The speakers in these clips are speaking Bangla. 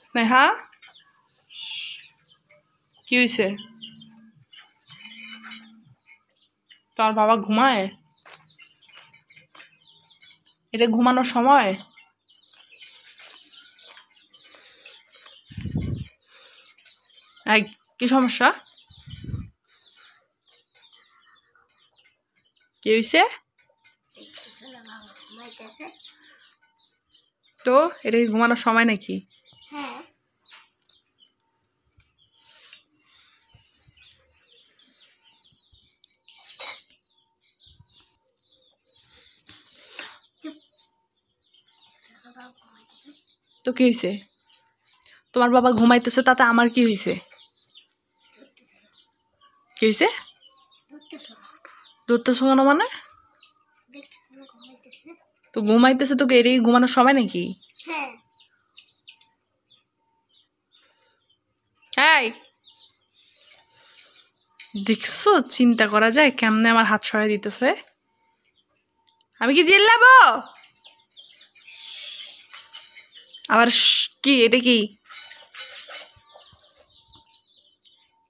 স্নেহা কি হয়েছে? তোর বাবা ঘুমায়? এটা ঘুমানোর সময়? এই কি সমস্যা? কি হয়েছে? তো এটা কি ঘুমানোর সময় নাকি? হ্যাঁ। তো কি হয়েছে? তোমার বাবা ঘুমাইতেছে, তাতে আমার কি হয়েছে? কি হয়েছে? ধরতেছো কেন মানে? তো ঘুমাইতেছে, তোকে এটা কি ঘুমানোর সময় নাকি? হ্যাঁ। এই দেখছো, চিন্তা করা যায় কেমনে আমার হাত সরাই দিতেছে? আমি কি চিল্লাবো? আবার কি এটা কি?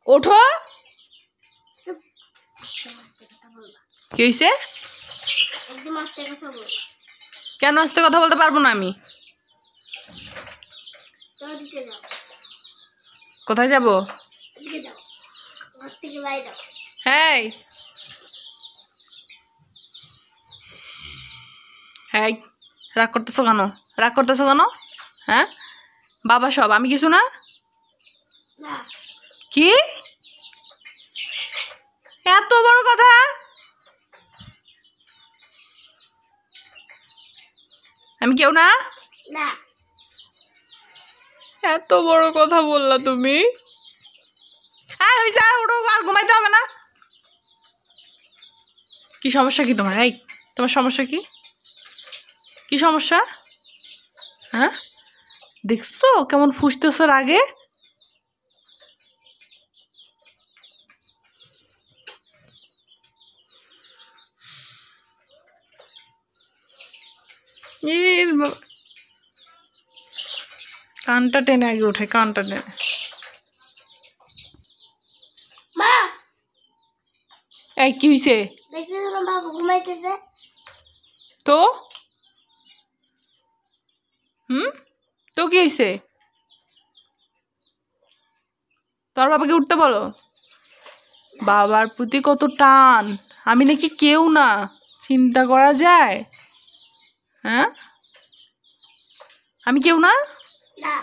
ওঠো। কি হয়েছে? একদম আস্তে কথা বল। কেন আস্তে কথা বলতে পারবো না আমি? দিকে যাও। কোথায় যাবো? দিকে যাও, ঘর থেকে বাইরে যাও। হ্যাঁ হ্যাঁ, রাগ করতেছো কেন? রাগ করতেছো কেন? হ্যাঁ, বাবা সব, আমি কিছু না? না। কি এত বড় কথা? আমি কেউ না? না। এত বড় কথা বললা তুমি? ওঠো, আর ঘুমাইতে হবে না। কি সমস্যা কি তোমার? এই তোমার সমস্যা কি? কি সমস্যা? হ্যাঁ, দেখছো কেমন ফুসতেছ আগে? কানটা টেনে আগে উঠে, কানটা টেনে। মা, এই কি হয়েছে? দেখতেছো না বাবা ঘুমাইতেছে? তো তো কি হয়েছে? তোর বাবাকে উঠতে বলো। বাবার প্রতি কত টান! আমি নাকি কেউ না? চিন্তা করা যায়? হ্যাঁ, আমি কেউ না? না।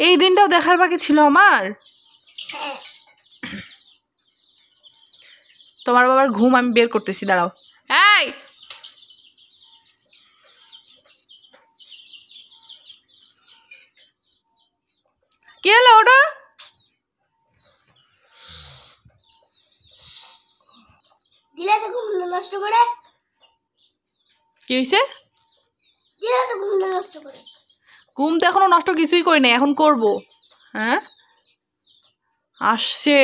এই দিনটাও দেখার বাকি ছিল আমার। হ্যাঁ। তোমার বাবার ঘুম আমি বের করতেছি, দাঁড়াও। এই কি হলো? ওটা দিলে তো ঘুমটা নষ্ট করে। কি হয়েছে? দিলে তো ঘুমটা নষ্ট করে। ঘুম তো এখনো নষ্ট কিছুই করি নাই, এখন করব। হ্যাঁ, আসছে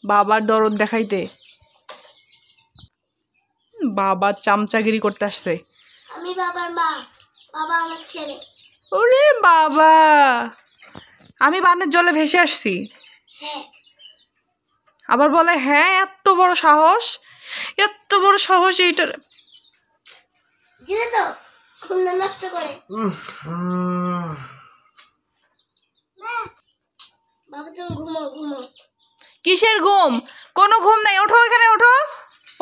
বাবার দরদ দেখাইতে। বাবার চামচাগিরি করতে আসছে। আমি বাবার মা, বাবা আমার ছেলে। ওরে বাবা, আমি বানের জলে ভেসে আসছি? হ্যাঁ। আবার বলে হ্যাঁ, এত বড় সাহস! এত বড় সাহস এইটার! দিলে তো ঘুমটা নষ্ট করে। বাবা তুমি ঘুমো ঘুমো। কিসের ঘুম? কোনো ঘুম নাই, ওঠো এখানে, ওঠো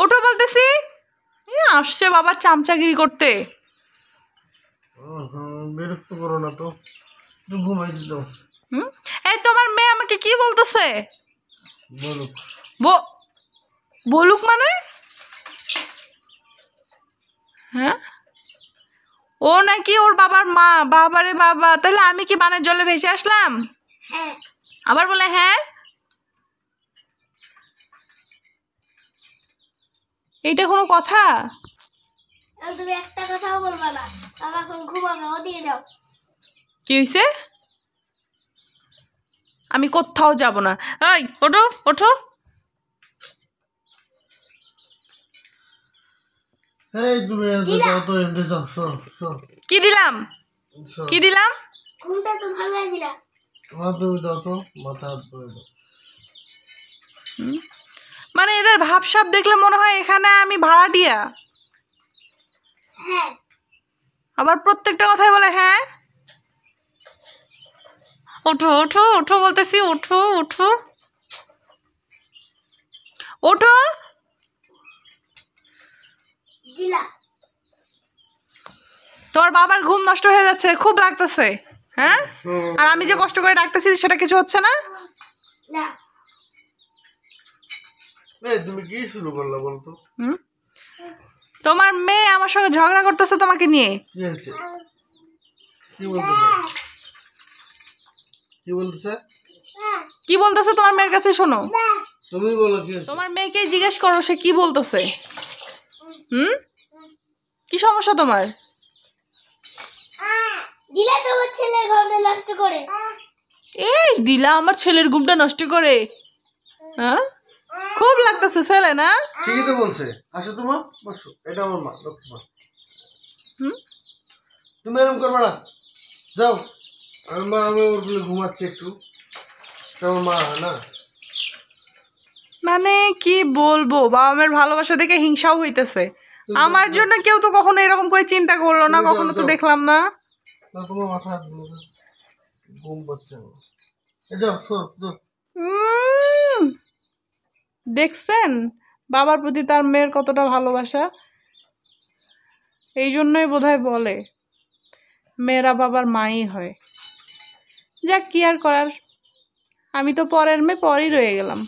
ওঠো বলতেছি। আসছে বাবার চামচাগিরি করতে। বিরক্ত করো না তো, ঘুমাই দিত। এই তোমার মেয়ে আমাকে কি বলতেছে? বলুক। বলুক মানে? হ্যাঁ, ও নাকি ওর বাবার মা? বাবারে বাবা, তাহলে আমি কি বানের জলে ভেসে আসলাম? হ্যাঁ। আবার বলে হ্যাঁ। এইটা কোনো কথা? তুমি একটা কথাও বলবা না। বাবা এখন ঘুমাবে, ওদিকে যাও। কি হয়েছে? আমি কোথাও যাব না। এই ওঠো ওঠো। এই তুমি যাও তো, এমনি যাও, সরো সরো। কি দিলাম? সরো। কি দিলাম? ঘুমটা তো ভাঙাই দিলা। তোমার তুমি দাও তো, মাথা হাত ধরে দাও। মানে এদের ভাবসাব দেখলে মনে হয় এখানে আমি ভাড়াটিয়া। হ্যাঁ আবার প্রত্যেকটা কথাই বলে হ্যাঁ। ওঠো ওঠো ওঠো বলতেছি, ওঠো ওঠো ওঠো। দিলা। তোমার বাবার ঘুম নষ্ট হয়ে যাচ্ছে, খুব লাগতেছে। হ্যাঁ, আর আমি যে কষ্ট করে ডাকতেছি সেটা কিছু হচ্ছে না। না এই তুমি কি শুরু করলা বলতো? হুম, তোমার মেয়ে আমার সঙ্গে ঝগড়া করতেছে তোমাকে নিয়ে। কি হয়েছে? কি বলতেছে? কি বলতেছে? কি বলতেছে তোমার মেয়ের কাছে শোনো। তুমি বলো কি হয়েছে? তোমার মেয়েকে জিজ্ঞেস করো সে কি বলতেছে। হুম, কি সমস্যা তোমার? দিলা তোমার ছেলের ঘুমটা নষ্ট করে। এই দিলা আমার ছেলের ঘুমটা নষ্ট করে। হ্যাঁ, খুব লাগতেছে ছেলে না। ঠিকই তো বলছে। আসো তোমার বসো, এটা আমার মা, লক্ষ্মী মা। হুম, তুমি এরকম করবে না, যাও। আমার মা, আমি ওর বলে ঘুমাচ্ছি একটু, এটা আমার মা না। মানে কি বলবো, বাবা মায়ের ভালোবাসা দেখে হিংসাও হইতেছে। আমার জন্য কেউ তো কখনো এরকম করে চিন্তা করলো না, তুমি যাও, কখনো তো যাও। দেখলাম না। না তোমার মাথা হাত গুলো দাও। ঘুম পাচ্ছে আমার। এই যাও, সর যাও। উম, দেখছেন বাবার প্রতি তার মেয়ের কতটা ভালোবাসা। এই জন্যই বোধহয় বলে মেয়েরা বাবার মাই হয়। যাক, কি আর করার, আমি তো পরের মেয়ে পরই রয়ে গেলাম।